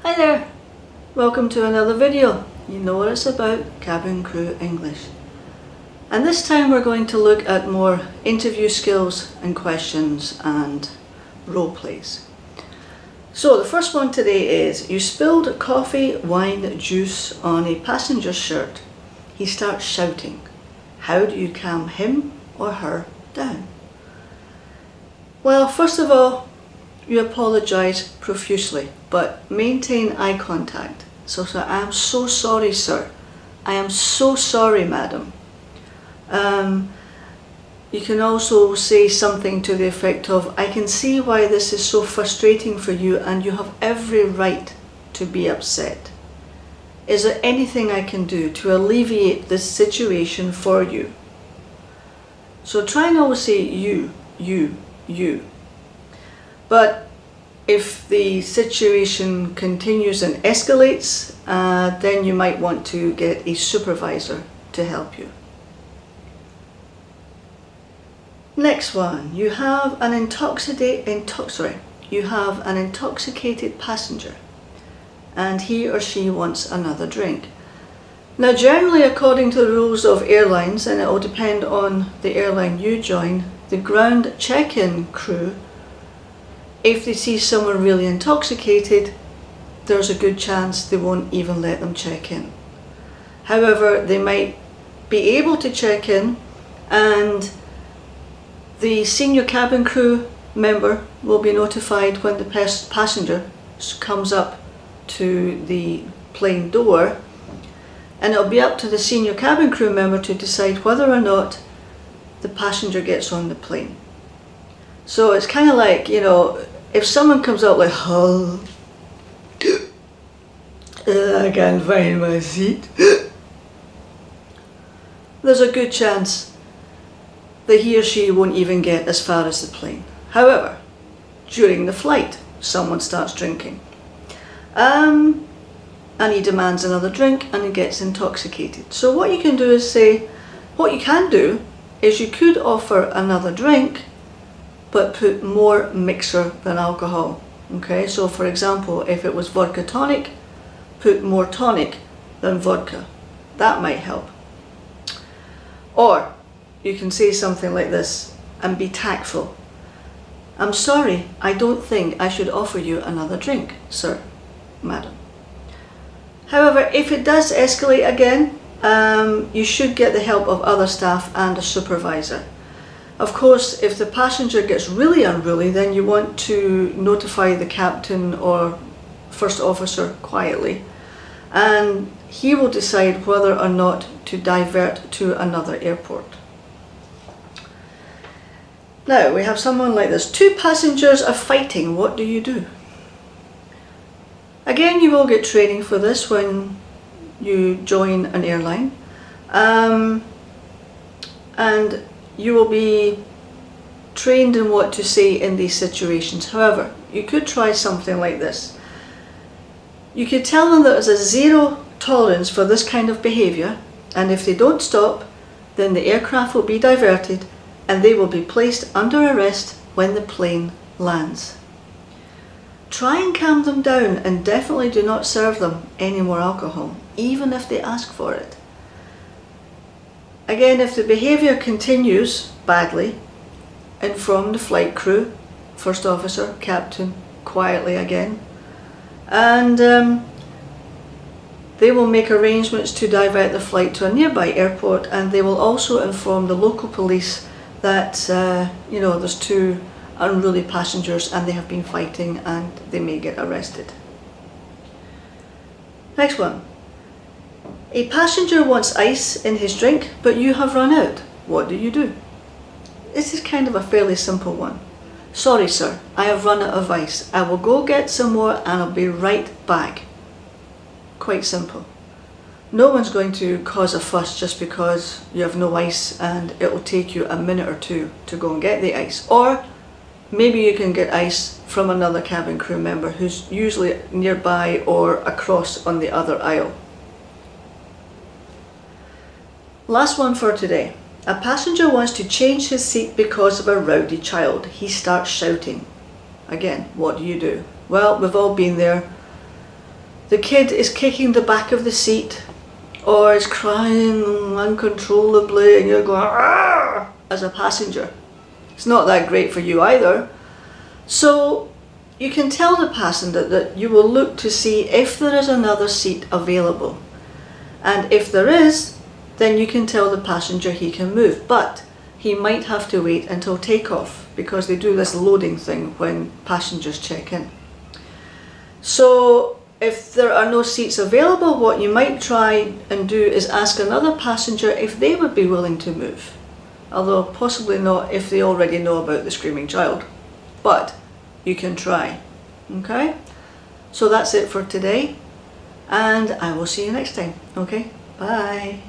Hi there! Welcome to another video. You know what it's about, cabin crew English. And this time we're going to look at more interview skills and questions and role plays. So the first one today is, you spilled coffee, wine, juice on a passenger's shirt. He starts shouting. How do you calm him or her down? Well, first of all, you apologise profusely, but maintain eye contact. So I am so sorry, sir. I am so sorry, madam. You can also say something to the effect of, I can see why this is so frustrating for you and you have every right to be upset. Is there anything I can do to alleviate this situation for you? So try and always say you. But if the situation continues and escalates, then you might want to get a supervisor to help you. Next one, you have an intoxicated passenger and he or she wants another drink. Now generally, according to the rules of airlines, and it will depend on the airline you join, the ground check-in crew, if they see someone really intoxicated, there's a good chance they won't even let them check in. However, they might be able to check in, and the senior cabin crew member will be notified when the passenger comes up to the plane door, and it'll be up to the senior cabin crew member to decide whether or not the passenger gets on the plane. So it's kind of like, you know, if someone comes out like, oh, I can't find my seat, there's a good chance that he or she won't even get as far as the plane. However, during the flight, someone starts drinking. And he demands another drink and he gets intoxicated. So what you can do is say, what you can do is you could offer another drink, but put more mixer than alcohol. Okay, so for example, if it was vodka tonic, put more tonic than vodka. That might help. Or you can say something like this and be tactful. I'm sorry, I don't think I should offer you another drink, sir, madam. However, if it does escalate again, you should get the help of other staff and a supervisor. Of course, if the passenger gets really unruly, then you want to notify the captain or first officer quietly, and he will decide whether or not to divert to another airport. Now we have someone like this. Two passengers are fighting. What do you do? Again, you will get training for this when you join an airline, and you will be trained in what to say in these situations. However, you could try something like this. You could tell them that there's a zero tolerance for this kind of behaviour, and if they don't stop, then the aircraft will be diverted and they will be placed under arrest when the plane lands. Try and calm them down, and definitely do not serve them any more alcohol, even if they ask for it. Again, if the behaviour continues badly, inform the flight crew, first officer, captain, quietly again, and they will make arrangements to divert the flight to a nearby airport, and they will also inform the local police that you know, there's two unruly passengers and they have been fighting and they may get arrested. Next one. A passenger wants ice in his drink, but you have run out. What do you do? This is kind of a fairly simple one. Sorry sir, I have run out of ice. I will go get some more and I'll be right back. Quite simple. No one's going to cause a fuss just because you have no ice and it will take you a minute or two to go and get the ice. Or maybe you can get ice from another cabin crew member who's usually nearby or across on the other aisle. Last one for today. A passenger wants to change his seat because of a rowdy child. He starts shouting. Again, what do you do? Well, we've all been there. the kid is kicking the back of the seat or is crying uncontrollably and you're going "Argh!" as a passenger. It's not that great for you either. So you can tell the passenger that you will look to see if there is another seat available. And if there is, then you can tell the passenger he can move. But he might have to wait until takeoff because they do this loading thing when passengers check in. So if there are no seats available, what you might try and do is ask another passenger if they would be willing to move. Although possibly not if they already know about the screaming child. But you can try. Okay? So that's it for today. And I will see you next time. Okay? Bye.